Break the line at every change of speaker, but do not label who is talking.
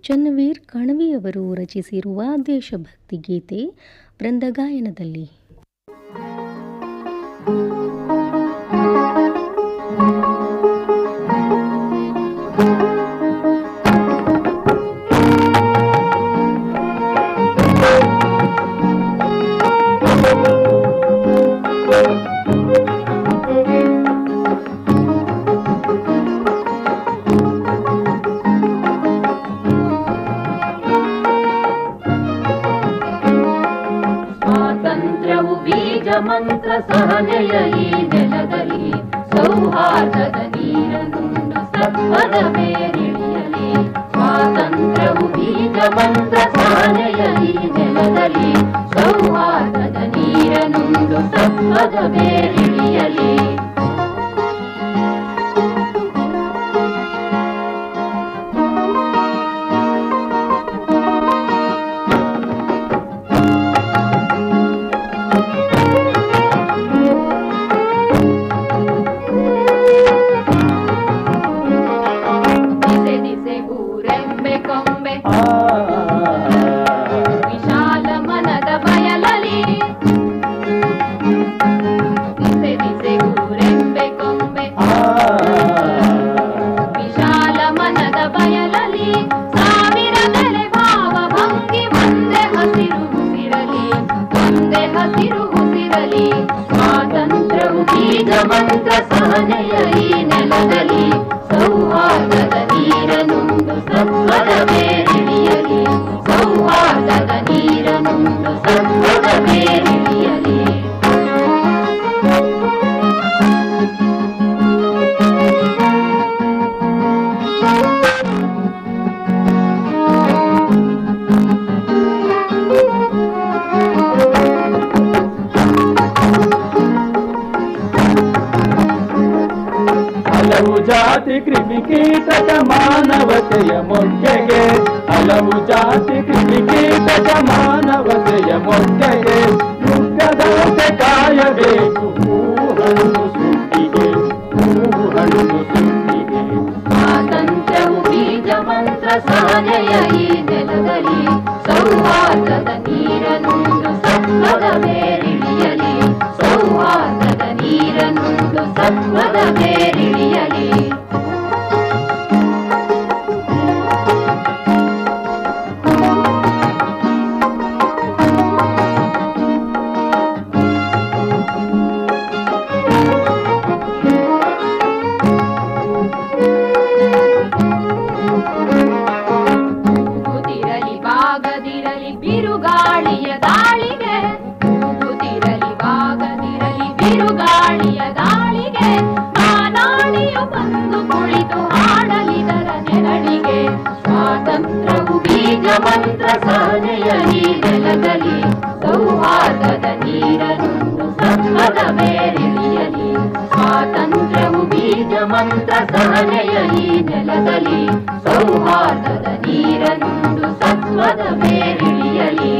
ಚನ್ನವೀರ್ ಕಣವಿಯವರು ರಚಿಸಿರುವ ದೇಶಭಕ್ತಿ ಗೀತೆ ವೃಂದಗಾಯನದಲ್ಲಿ.
ಸ್ವಾತಂತ್ರ್ಯವು ಬೀಜ ಮಂತ್ರ ಸಹನೆಯ ಈ ನೆಲದಲ್ಲಿ ಸೌಹಾರ್ದದ ನೀರನ್ನು ಸತ್ವದ ಬೇರಿಳಿಯಲಿ. ಸ್ವಾತಂತ್ರ್ಯವು ಬೀಜ ಮಂತ್ರ ಸಹನೆಯ ಈ ನೆಲದಲ್ಲಿ ಸೌಹಾರ್ದದ ನೀರನ್ನು ಸತ್ವದ ಬೇರಿಳಿಯಲಿ. ವಿಶಾಲ ಮನದ ಬಯಲಲಿ ದಿಸೆ ದಿಸೆಗೂರೆಂಬೆ ಕೊಂಬೆ. ವಿಶಾಲ ಮನದ ಬಯಲಲಿ ಸಾವಿರ ಬೆಲೆ ಭಾವ ಭಂಗಿ ಒಂದೇ ಹಸಿರು ಉಸಿರಲಿ, ಒಂದೇ ಹಸಿರು ಉಸಿರಲಿ. ಸ್ವಾತಂತ್ರ್ಯವು ಬೀಜ ಮಂತ್ರ ಸಹನೆಯ ಈ ನೆಲದಲ್ಲಿ ಸೌಹಾರ್ದದ ನೀರನುಂಡು ಸತ್ವದ ಬೇರಿಳಿಯಲಿ. ಸೌಹಾರ್ದದ ನೀರನುಂಡು ಸತ್ವದ ಬೇರಿಳಿಯಲಿ.
ಹಲವು ಜಾತಿ ಕ್ರಿಮಿಕೀಟಕ ಮಾನವತೆಯ ಮೊಗ್ಗೆಗೆ, ಹಲವು ಜಾತಿ ಕ್ರಿಮಿಕೀಟಕ ಮಾನವತೆಯ ಮೊಗ್ಗೆಗೆ ನುಗ್ಗದಂತೆ ಕಾಯಬೇಕು ಹೂಹಣ್ಣು ಸುಟ್ಟಿಗೆ, ಹೂಹಣ್ಣು ಸುಟ್ಟಿಗೆ.
ಸ್ವಾತಂತ್ರ್ಯವು ಬೀಜ ಮಂತ್ರ ಸಹನೆಯ ಈ ನೆಲದಲ್ಲಿ ಸೌಹಾರ್ದದ ನೀರನುಂಡು ಸತ್ವದ ಬೇರಿಳಿಯಲಿ. ಸೌಹಾರ್ದದ ನೀರನುಂಡು ಸತ್ವದ ಬೇರಿಳಿಯಲಿ. ಕೂಗುತ್ತಿರಲಿ ಬಾಗದಿರಲಿ ಬಿರುಗಾಳಿಯ ದಾಳಿಗೆ, ಕೂಗುತ್ತಿರಲಿ ಬಾಗದಿರಲಿ ಬಿರುಗಾಳಿಯ ದಾಳಿಗೆ. ಮಾನಾಳಿಯು ಬಂದು ಕುಳಿತು ಹಾಡಲಿದರ ನೆರಳಿಗೆ. ಸ್ವಾತಂತ್ರ್ಯವು ಬೀಜ ಮಂತ್ರ ಸಹನೆಯ ಈ ನೆಲದಲ್ಲಿ ಸೌಹಾರ್ದದ ನೀರನುಂಡು ಸತ್ವದ ಬೇರಿಳಿಯಲಿ. ಸ್ವಾತಂತ್ರ್ಯವು ಬೀಜ ಮಂತ್ರ ಸಹನೆಯ ಈ ನೆಲದಲ್ಲಿ ಸೌಹಾರ್ದದ ನೀರನುಂಡು ಸತ್ವದ ಬೇರಿಳಿಯಲಿ.